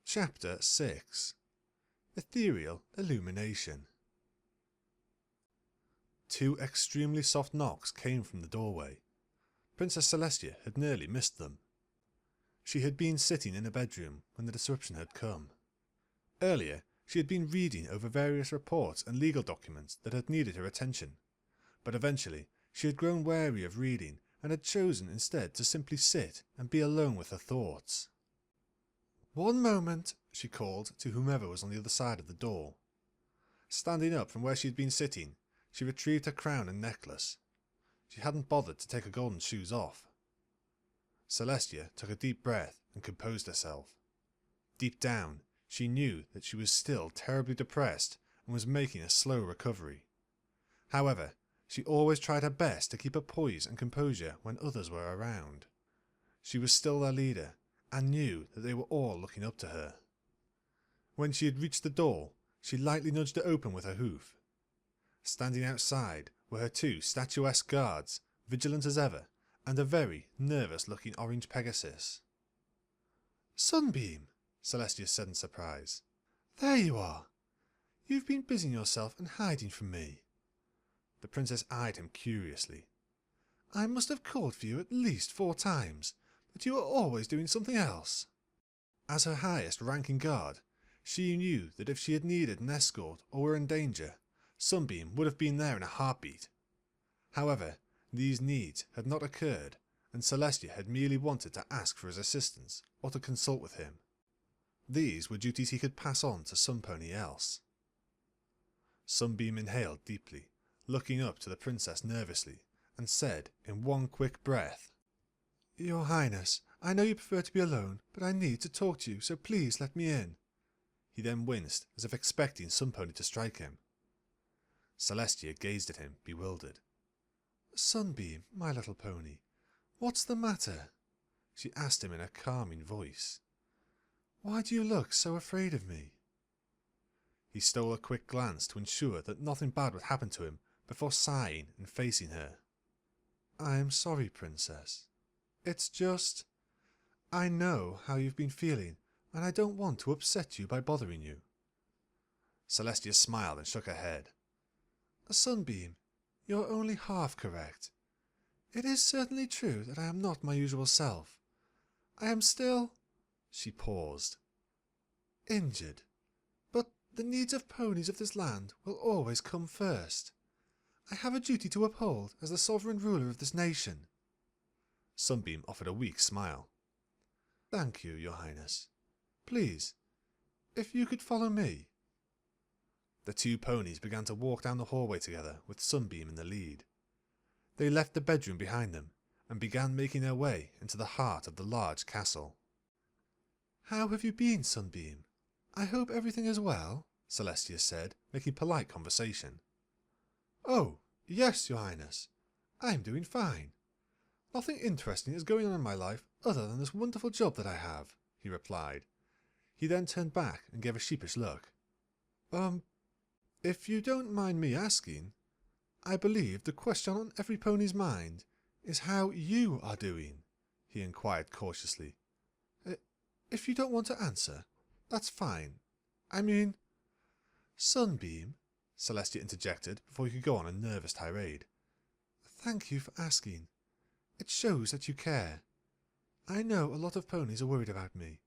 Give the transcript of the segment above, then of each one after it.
Chapter 6 Ethereal Illumination. 2 extremely soft knocks came from the doorway. Princess Celestia had nearly missed them. She had been sitting in a bedroom when the disruption had come. Earlier, she had been reading over various reports and legal documents that had needed her attention, but eventually she had grown weary of reading and had chosen instead to simply sit and be alone with her thoughts. "One moment," she called to whomever was on the other side of the door. Standing up from where she had been sitting, she retrieved her crown and necklace. She hadn't bothered to take her golden shoes off. Celestia took a deep breath and composed herself. Deep down, she knew that she was still terribly depressed and was making a slow recovery. However, she always tried her best to keep her poise and composure when others were around. She was still their leader, and knew that they were all looking up to her. When she had reached the door, she lightly nudged it open with her hoof. Standing outside were her 2 statuesque guards, vigilant as ever, and a very nervous-looking orange Pegasus. "Sunbeam," Celestia said in surprise. "There you are. You've been busying yourself and hiding from me." The princess eyed him curiously. "I must have called for you at least 4 times, but you were always doing something else." As her highest ranking guard, she knew that if she had needed an escort or were in danger, Sunbeam would have been there in a heartbeat. However, these needs had not occurred, and Celestia had merely wanted to ask for his assistance or to consult with him. These were duties he could pass on to somebody else. Sunbeam inhaled deeply, looking up to the princess nervously, and said in one quick breath, "Your Highness, I know you prefer to be alone, but I need to talk to you, so please let me in." He then winced, as if expecting Sunpony to strike him. Celestia gazed at him, bewildered. "Sunbeam, my little pony, what's the matter?" she asked him in a calming voice. "Why do you look so afraid of me?" He stole a quick glance to ensure that nothing bad would happen to him before sighing and facing her. "I am sorry, Princess. It's just... I know how you've been feeling, and I don't want to upset you by bothering you." Celestia smiled and shook her head. "Sunbeam, you're only half correct. It is certainly true that I am not my usual self. I am still..." She paused. "Injured. But the needs of ponies of this land will always come first. I have a duty to uphold as the sovereign ruler of this nation." Sunbeam offered a weak smile. "Thank you, Your Highness. Please, if you could follow me." The 2 ponies began to walk down the hallway together with Sunbeam in the lead. They left the bedroom behind them and began making their way into the heart of the large castle. "How have you been, Sunbeam? I hope everything is well," Celestia said, making polite conversation. "Oh, yes, Your Highness. I am doing fine. Nothing interesting is going on in my life other than this wonderful job that I have," he replied. He then turned back and gave a sheepish look. If you don't mind me asking, I believe the question on every pony's mind is how you are doing," he inquired cautiously. "If you don't want to answer, that's fine. I mean..." "Sunbeam," Celestia interjected before he could go on a nervous tirade. "Thank you for asking. It shows that you care. I know a lot of ponies are worried about me,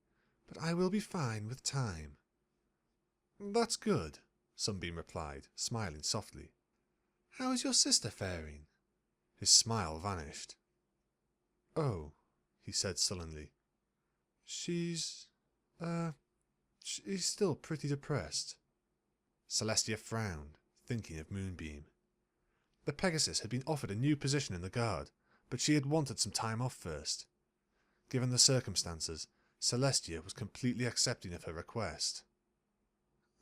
but I will be fine with time." "That's good," Sunbeam replied, smiling softly. "How is your sister faring?" His smile vanished. "Oh," he said sullenly. She's still pretty depressed." Celestia frowned, thinking of Moonbeam. The Pegasus had been offered a new position in the guard, but she had wanted some time off first. Given the circumstances, Celestia was completely accepting of her request.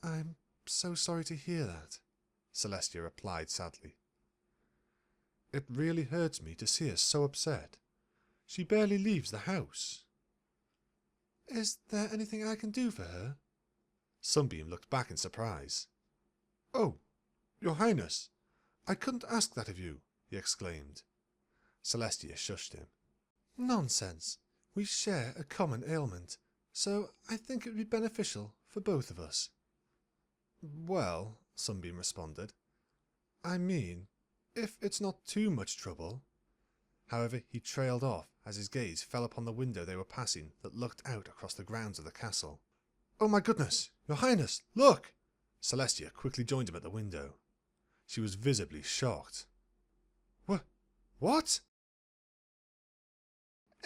"I'm so sorry to hear that," Celestia replied sadly. "It really hurts me to see her so upset. She barely leaves the house." "Is there anything I can do for her?" Sunbeam looked back in surprise. "Oh, Your Highness, I couldn't ask that of you," he exclaimed. Celestia shushed him. "Nonsense. We share a common ailment. so I think it would be beneficial for both of us. Well, Sunbeam responded, I mean, if it's not too much trouble. However, he trailed off as his gaze fell upon the window they were passing that looked out across the grounds of the castle. Oh my goodness, Your Highness, look! Celestia quickly joined him at the window. She was visibly shocked. What?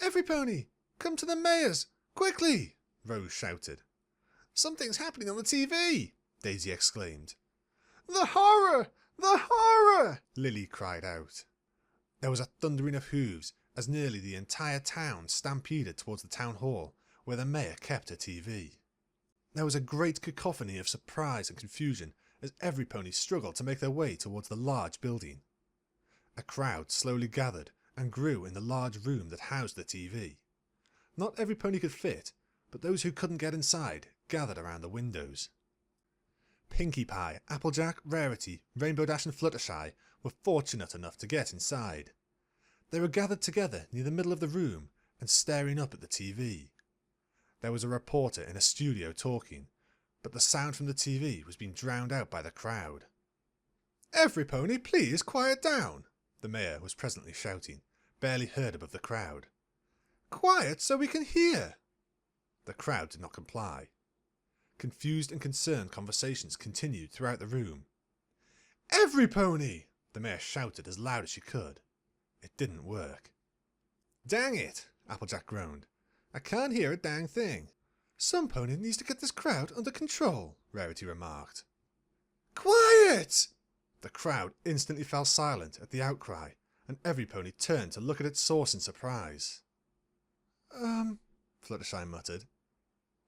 Everypony, come to the mayor's, quickly! Rose shouted. Something's happening on the TV! Daisy exclaimed. The horror! The horror! Lily cried out. There was a thundering of hooves as nearly the entire town stampeded towards the town hall where the mayor kept her TV. There was a great cacophony of surprise and confusion as everypony struggled to make their way towards the large building. A crowd slowly gathered and grew in the large room that housed the TV. Not every pony could fit, but those who couldn't get inside gathered around the windows. Pinkie Pie, Applejack, Rarity, Rainbow Dash and Fluttershy were fortunate enough to get inside. They were gathered together near the middle of the room and staring up at the TV. There was a reporter in a studio talking, but the sound from the TV was being drowned out by the crowd. Everypony, please quiet down! The mayor was presently shouting, barely heard above the crowd. Quiet so we can hear! The crowd did not comply. Confused and concerned conversations continued throughout the room. Everypony! The mayor shouted as loud as she could. It didn't work. Dang it! Applejack groaned. I can't hear a dang thing. Some pony needs to get this crowd under control, Rarity remarked. Quiet! The crowd instantly fell silent at the outcry, and everypony turned to look at its source in surprise. Fluttershy muttered.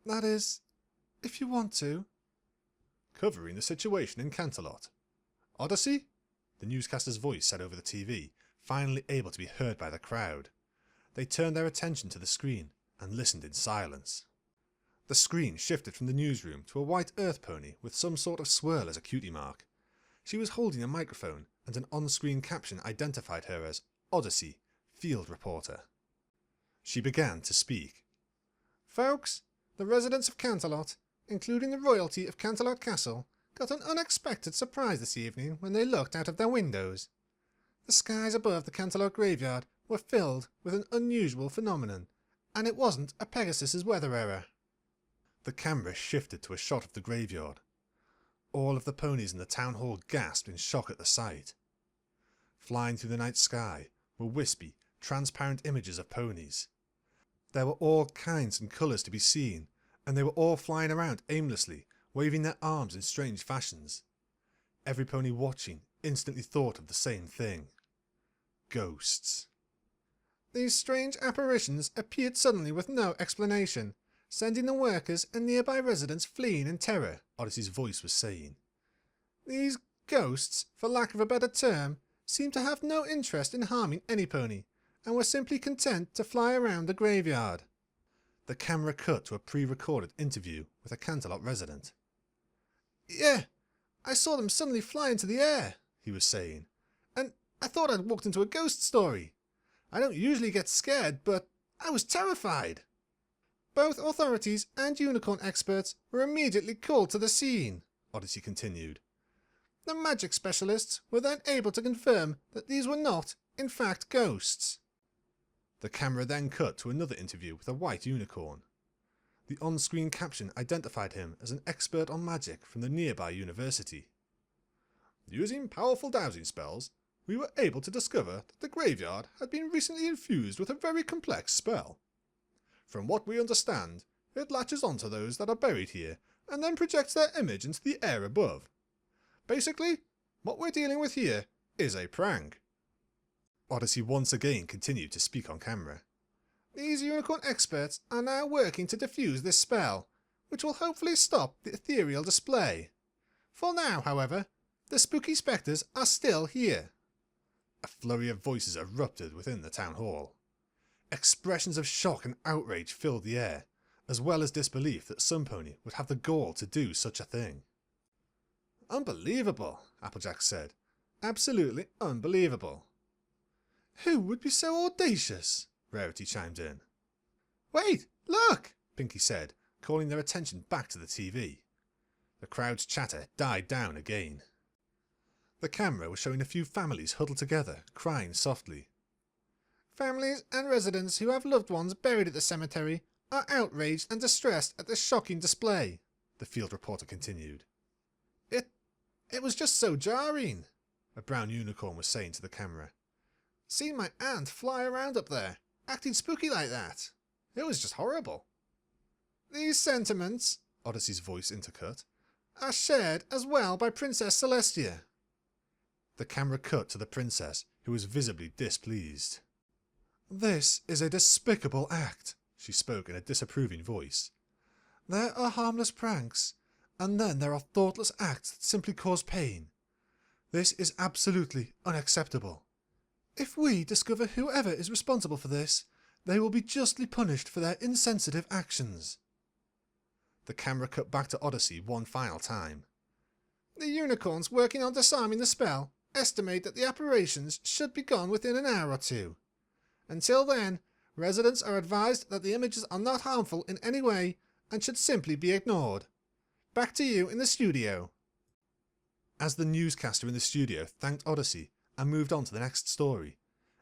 That is, if you want to. Covering the situation in Canterlot. Odyssey? The newscaster's voice said over the TV, finally able to be heard by the crowd. They turned their attention to the screen and listened in silence. The screen shifted from the newsroom to a white earth pony with some sort of swirl as a cutie mark. She was holding a microphone, and an on-screen caption identified her as Odyssey, field reporter. She began to speak. Folks, the residents of Canterlot, including the royalty of Canterlot Castle, got an unexpected surprise this evening when they looked out of their windows. The skies above the Canterlot graveyard were filled with an unusual phenomenon, and it wasn't a Pegasus's weather error. The camera shifted to a shot of the graveyard. All of the ponies in the town hall gasped in shock at the sight. Flying through the night sky were wispy, transparent images of ponies. There were all kinds and colours to be seen, and they were all flying around aimlessly, waving their arms in strange fashions. Every pony watching instantly thought of the same thing. Ghosts. These strange apparitions appeared suddenly with no explanation, sending the workers and nearby residents fleeing in terror, Odyssey's voice was saying. These ghosts, for lack of a better term, seemed to have no interest in harming any pony, and were simply content to fly around the graveyard. The camera cut to a pre-recorded interview with a Canterlot resident. Yeah, I saw them suddenly fly into the air, he was saying, and I thought I'd walked into a ghost story. I don't usually get scared, but I was terrified. Both authorities and unicorn experts were immediately called to the scene, Odyssey continued. The magic specialists were then able to confirm that these were not, in fact, ghosts. The camera then cut to another interview with a white unicorn. The on-screen caption identified him as an expert on magic from the nearby university. Using powerful dowsing spells, we were able to discover that the graveyard had been recently infused with a very complex spell. From what we understand, it latches onto those that are buried here and then projects their image into the air above. Basically, what we're dealing with here is a prank. Odyssey once again continued to speak on camera. These unicorn experts are now working to defuse this spell, which will hopefully stop the ethereal display. For now, however, the spooky spectres are still here. A flurry of voices erupted within the town hall. Expressions of shock and outrage filled the air, as well as disbelief that some pony would have the gall to do such a thing. Unbelievable, Applejack said. Absolutely unbelievable. Who would be so audacious? Rarity chimed in. Wait, look, Pinky said, calling their attention back to the TV. The crowd's chatter died down again. The camera was showing a few families huddled together, crying softly. Families and residents who have loved ones buried at the cemetery are outraged and distressed at this shocking display, the field reporter continued. It was just so jarring, a brown unicorn was saying to the camera. Seeing my aunt fly around up there, acting spooky like that. It was just horrible. These sentiments, Odyssey's voice intercut, are shared as well by Princess Celestia. The camera cut to the princess, who was visibly displeased. This is a despicable act, she spoke in a disapproving voice. There are harmless pranks, and then there are thoughtless acts that simply cause pain. This is absolutely unacceptable. If we discover whoever is responsible for this, they will be justly punished for their insensitive actions. The camera cut back to Odyssey one final time. The unicorns working on disarming the spell estimate that the apparitions should be gone within an hour or two. Until then, residents are advised that the images are not harmful in any way and should simply be ignored. Back to you in the studio. As the newscaster in the studio thanked Odyssey and moved on to the next story,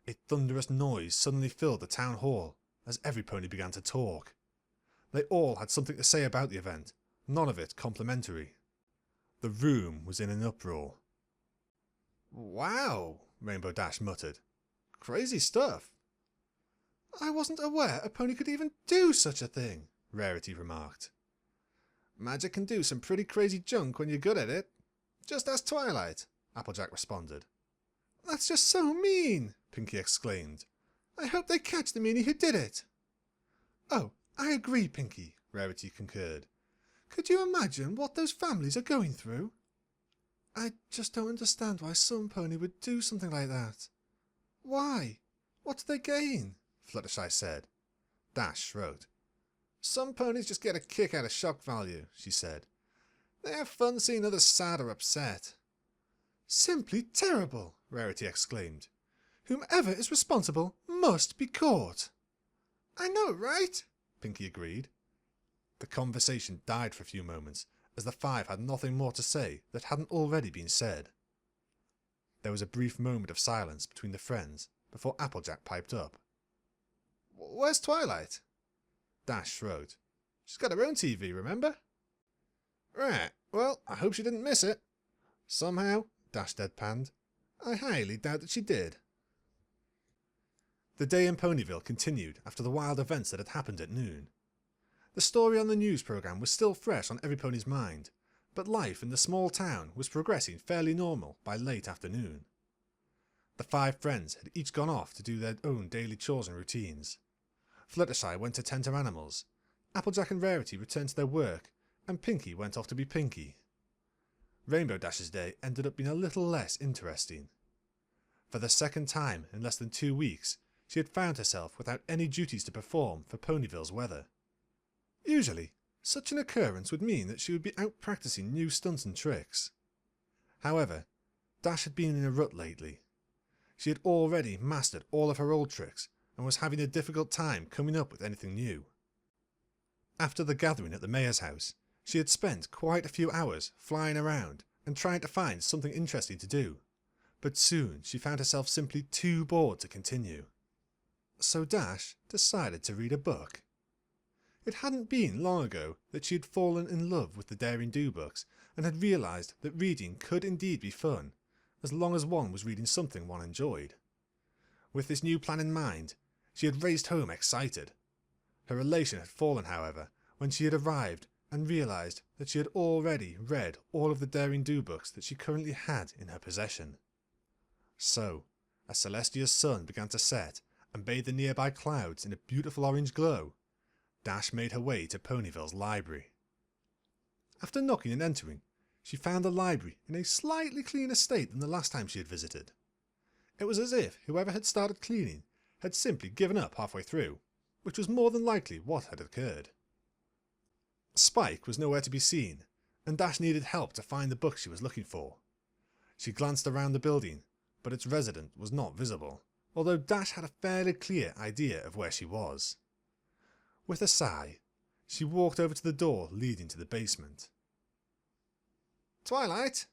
a thunderous noise suddenly filled the town hall as everypony began to talk. They all had something to say about the event, none of it complimentary. The room was in an uproar. Wow, Rainbow Dash muttered. Crazy stuff. I wasn't aware a pony could even do such a thing, Rarity remarked. Magic can do some pretty crazy junk when you're good at it. Just ask Twilight, Applejack responded. That's just so mean, Pinky exclaimed. I hope they catch the meanie who did it. Oh, I agree, Pinky, Rarity concurred. Could you imagine what those families are going through? I just don't understand why some pony would do something like that. Why? What do they gain? Fluttershy said. Dash shrugged. Some ponies just get a kick out of shock value, she said. They have fun seeing others sad or upset. Simply terrible, Rarity exclaimed. Whomever is responsible must be caught. I know, right? Pinky agreed. The conversation died for a few moments, as the five had nothing more to say that hadn't already been said. There was a brief moment of silence between the friends before Applejack piped up. Where's Twilight? Dash shrugged. She's got her own TV, remember? Right, well, I hope she didn't miss it. Somehow, Dash deadpanned. I highly doubt that she did. The day in Ponyville continued after the wild events that had happened at noon. The story on the news programme was still fresh on everypony's mind, but life in the small town was progressing fairly normal by late afternoon. The five friends had each gone off to do their own daily chores and routines. Fluttershy went to tend her animals, Applejack and Rarity returned to their work, and Pinky went off to be Pinky. Rainbow Dash's day ended up being a little less interesting. For the second time in less than 2 weeks, she had found herself without any duties to perform for Ponyville's weather. Usually, such an occurrence would mean that she would be out practicing new stunts and tricks. However, Dash had been in a rut lately. She had already mastered all of her old tricks and was having a difficult time coming up with anything new. After the gathering at the mayor's house, she had spent quite a few hours flying around and trying to find something interesting to do, but soon she found herself simply too bored to continue. So Dash decided to read a book. It hadn't been long ago that she had fallen in love with the Daring Do books and had realised that reading could indeed be fun, as long as one was reading something one enjoyed. With this new plan in mind, she had raced home excited. Her elation had fallen, however, when she had arrived and realised that she had already read all of the Daring Do books that she currently had in her possession. So, as Celestia's sun began to set and bathe the nearby clouds in a beautiful orange glow, Dash made her way to Ponyville's library. After knocking and entering, she found the library in a slightly cleaner state than the last time she had visited. It was as if whoever had started cleaning had simply given up halfway through, which was more than likely what had occurred. Spike was nowhere to be seen, and Dash needed help to find the book she was looking for. She glanced around the building, but its resident was not visible, although Dash had a fairly clear idea of where she was. With a sigh, She walked over to the door leading to the basement. "Twilight,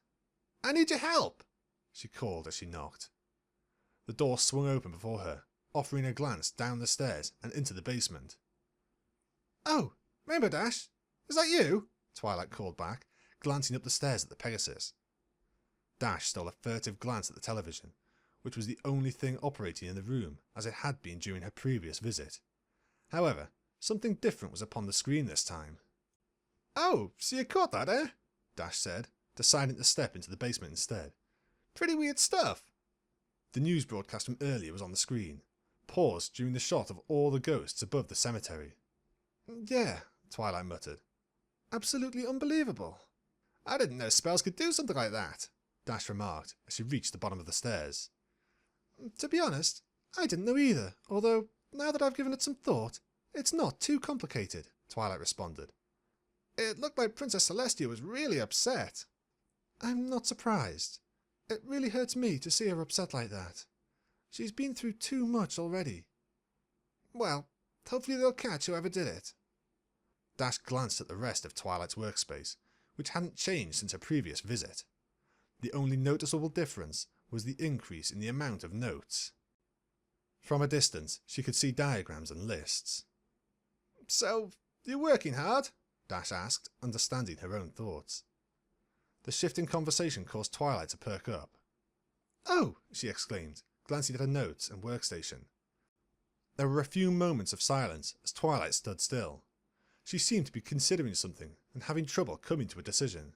I need your help," she called as she knocked. The door swung open before her, offering a glance down the stairs and into the basement. "Oh, Rainbow Dash, is that you?" Twilight called back, glancing up the stairs at the Pegasus. Dash stole a furtive glance at the television, which was the only thing operating in the room as it had been during her previous visit. However, something different was upon the screen this time. "Oh, so you caught that, eh?" Dash said, deciding to step into the basement instead. "Pretty weird stuff." The news broadcast from earlier was on the screen, paused during the shot of all the ghosts above the cemetery. "Yeah," Twilight muttered. "Absolutely unbelievable." "I didn't know spells could do something like that," Dash remarked as she reached the bottom of the stairs. "To be honest, I didn't know either, although, now that I've given it some thought, it's not too complicated," Twilight responded. "It looked like Princess Celestia was really upset." "I'm not surprised. It really hurts me to see her upset like that. She's been through too much already." "Well, hopefully they'll catch whoever did it." Dash glanced at the rest of Twilight's workspace, which hadn't changed since her previous visit. The only noticeable difference was the increase in the amount of notes. From a distance, she could see diagrams and lists. "So, you're working hard?" Dash asked, understanding her own thoughts. The shift in conversation caused Twilight to perk up. "Oh!" she exclaimed, glancing at her notes and workstation. There were a few moments of silence as Twilight stood still. She seemed to be considering something and having trouble coming to a decision.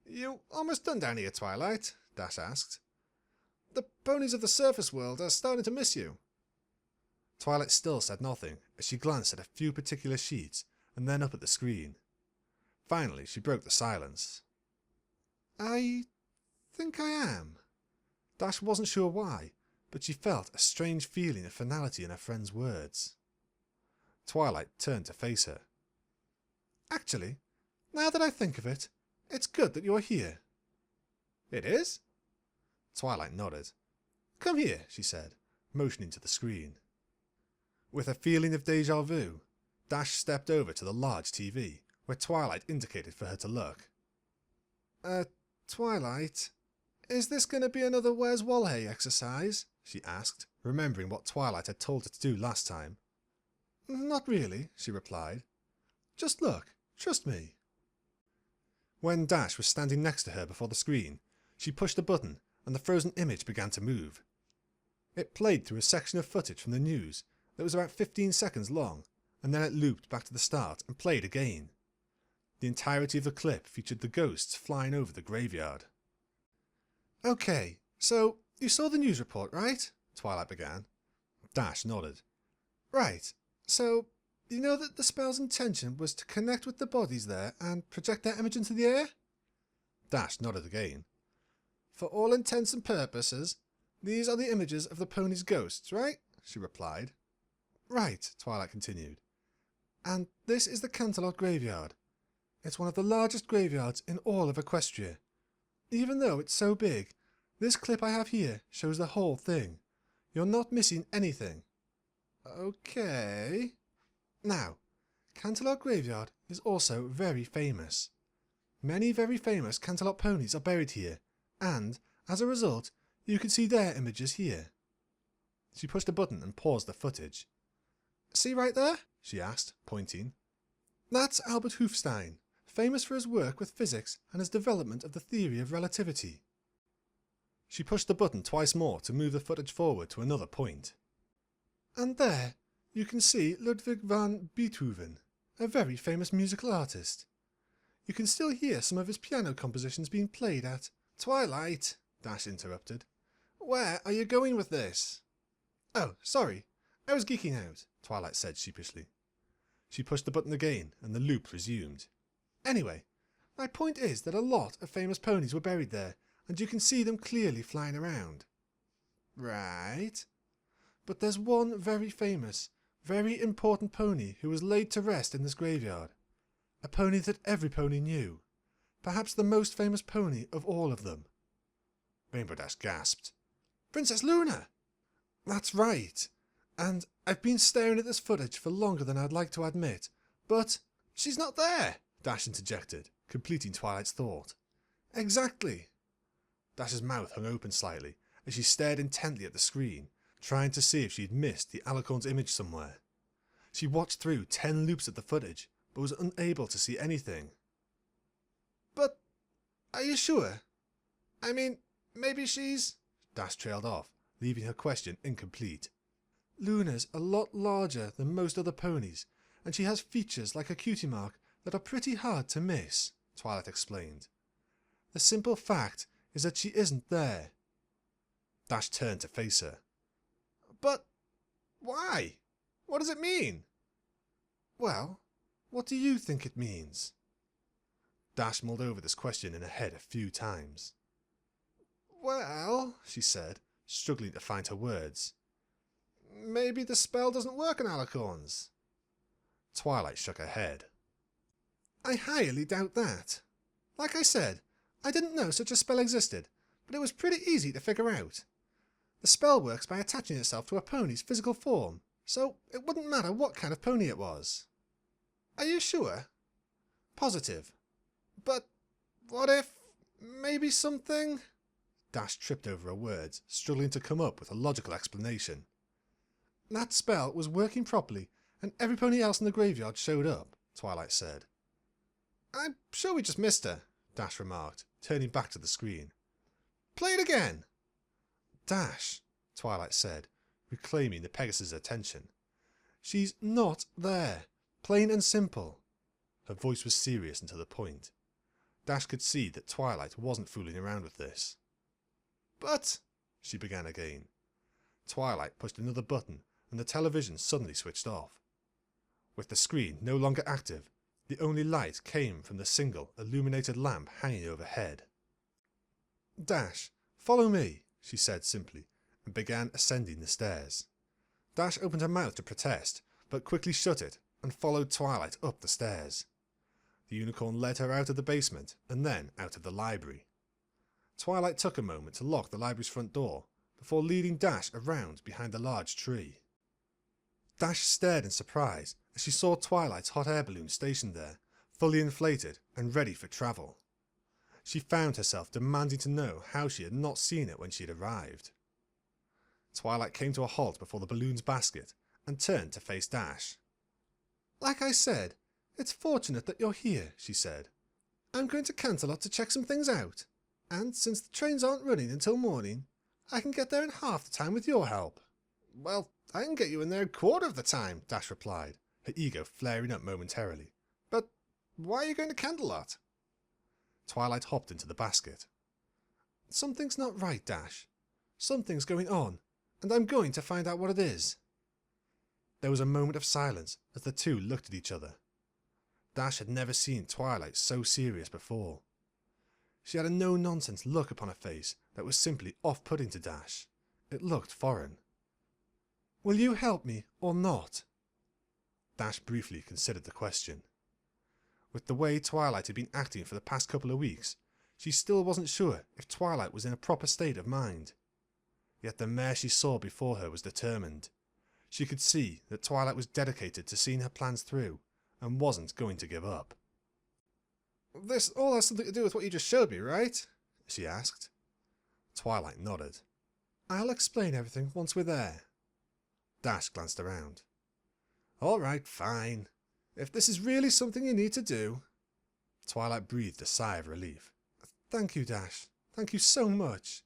"You almost done down here, Twilight?" Dash asked. "The ponies of the surface world are starting to miss you." Twilight still said nothing as she glanced at a few particular sheets and then up at the screen. Finally, she broke the silence. "I think I am." Dash wasn't sure why, but she felt a strange feeling of finality in her friend's words. Twilight turned to face her. "Actually, now that I think of it, it's good that you're here." "It is?" Twilight nodded. "Come here," she said, motioning to the screen. With a feeling of déjà vu, Dash stepped over to the large TV, where Twilight indicated for her to look. Twilight, is this going to be another Where's Walhay exercise?" she asked, remembering what Twilight had told her to do last time. "Not really," she replied. "Just look, trust me." When Dash was standing next to her before the screen, she pushed a button and the frozen image began to move. It played through a section of footage from the news that was about 15 seconds long, and then it looped back to the start and played again. The entirety of the clip featured the ghosts flying over the graveyard. "Okay, so you saw the news report, right?" Twilight began. Dash nodded. "Right, so you know that the spell's intention was to connect with the bodies there and project their image into the air?" Dash nodded again. "For all intents and purposes, these are the images of the pony's ghosts, right?" she replied. "Right," Twilight continued. "And this is the Canterlot graveyard. It's one of the largest graveyards in all of Equestria. Even though it's so big, this clip I have here shows the whole thing. You're not missing anything." "Okay." "Now, Canterlot graveyard is also very famous. Many very famous Canterlot ponies are buried here, and, as a result, you can see their images here." She pushed a button and paused the footage. "See right there?" she asked, pointing. "That's Albert Hufstein, famous for his work with physics and his development of the theory of relativity." She pushed the button twice more to move the footage forward to another point. "And there, you can see Ludwig van Beethoven, a very famous musical artist. You can still hear some of his piano compositions being played at—" "Twilight," Dash interrupted. "Where are you going with this?" "Oh, sorry. I was geeking out," Twilight said sheepishly. She pushed the button again, and the loop resumed. "Anyway, my point is that a lot of famous ponies were buried there, and you can see them clearly flying around." "Right. But there's one very famous, very important pony who was laid to rest in this graveyard. A pony that every pony knew. Perhaps the most famous pony of all of them." Rainbow Dash gasped. "Princess Luna!" "That's right. And I've been staring at this footage for longer than I'd like to admit, But she's not there, Dash interjected, completing Twilight's thought. Exactly. Dash's mouth hung open slightly as she stared intently at the screen, trying to see if she had missed the Alicorn's image somewhere. She watched through 10 loops of the footage, but was unable to see anything. But are you sure? I mean, maybe she's... Dash trailed off, leaving her question incomplete. Luna's a lot larger than most other ponies, and she has features like a cutie mark that are pretty hard to miss, Twilight explained. The simple fact is that she isn't there. Dash turned to face her. But why? What does it mean? Well, what do you think it means? Dash mulled over this question in her head a few times. Well, she said, struggling to find her words. Maybe the spell doesn't work on Alicorns. Twilight shook her head. I highly doubt that. Like I said, I didn't know such a spell existed, but it was pretty easy to figure out. The spell works by attaching itself to a pony's physical form, so it wouldn't matter what kind of pony it was. Are you sure? Positive. But what if... maybe something... Dash tripped over her words, struggling to come up with a logical explanation. That spell was working properly, and every pony else in the graveyard showed up, Twilight said. I'm sure we just missed her, Dash remarked, turning back to the screen. Play it again! Dash, Twilight said, reclaiming the Pegasus' attention. She's not there. Plain and simple. Her voice was serious and to the point. Dash could see that Twilight wasn't fooling around with this. But, she began again. Twilight pushed another button and the television suddenly switched off. With the screen no longer active, the only light came from the single illuminated lamp hanging overhead. Dash, follow me, she said simply, and began ascending the stairs. Dash opened her mouth to protest, but quickly shut it and followed Twilight up the stairs. The unicorn led her out of the basement and then out of the library. Twilight took a moment to lock the library's front door before leading Dash around behind the large tree. Dash stared in surprise as she saw Twilight's hot air balloon stationed there, fully inflated and ready for travel. She found herself demanding to know how she had not seen it when she had arrived. Twilight came to a halt before the balloon's basket and turned to face Dash. Like I said, it's fortunate that you're here, she said. I'm going to Canterlot to check some things out, and since the trains aren't running until morning, I can get there in half the time with your help. Well, I can get you in there a quarter of the time, Dash replied, her ego flaring up momentarily. But why are you going to Canterlot? Twilight hopped into the basket. Something's not right, Dash. Something's going on, and I'm going to find out what it is. There was a moment of silence as the two looked at each other. Dash had never seen Twilight so serious before. She had a no-nonsense look upon her face that was simply off-putting to Dash. It looked foreign. Will you help me or not? Dash briefly considered the question. With the way Twilight had been acting for the past couple of weeks, she still wasn't sure if Twilight was in a proper state of mind. Yet the mare she saw before her was determined. She could see that Twilight was dedicated to seeing her plans through and wasn't going to give up. This all has something to do with what you just showed me, right? She asked. Twilight nodded. I'll explain everything once we're there. Dash glanced around. All right, fine. If this is really something you need to do... Twilight breathed a sigh of relief. Thank you, Dash. Thank you so much.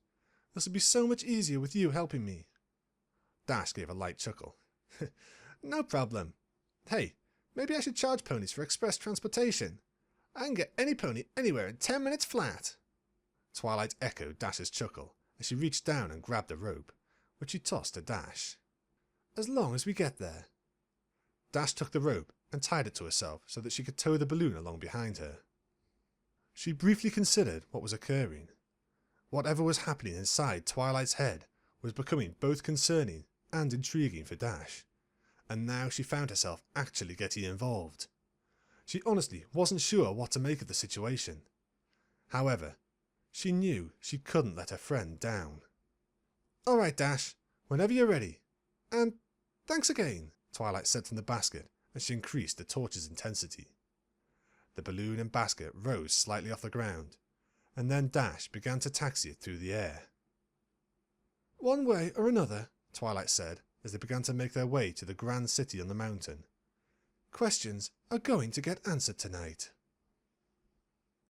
This will be so much easier with you helping me. Dash gave a light chuckle. No problem. Hey, maybe I should charge ponies for express transportation. I can get any pony anywhere in 10 minutes flat. Twilight echoed Dash's chuckle as she reached down and grabbed a rope, which she tossed to Dash. As long as we get there. Dash took the rope and tied it to herself so that she could tow the balloon along behind her. She briefly considered what was occurring. Whatever was happening inside Twilight's head was becoming both concerning and intriguing for Dash, and now she found herself actually getting involved. She honestly wasn't sure what to make of the situation. However, she knew she couldn't let her friend down. Alright, Dash, whenever you're ready. And thanks again, Twilight said from the basket and she increased the torch's intensity. The balloon and basket rose slightly off the ground, and then Dash began to taxi it through the air. "One way or another," Twilight said as they began to make their way to the grand city on the mountain. "Questions are going to get answered tonight."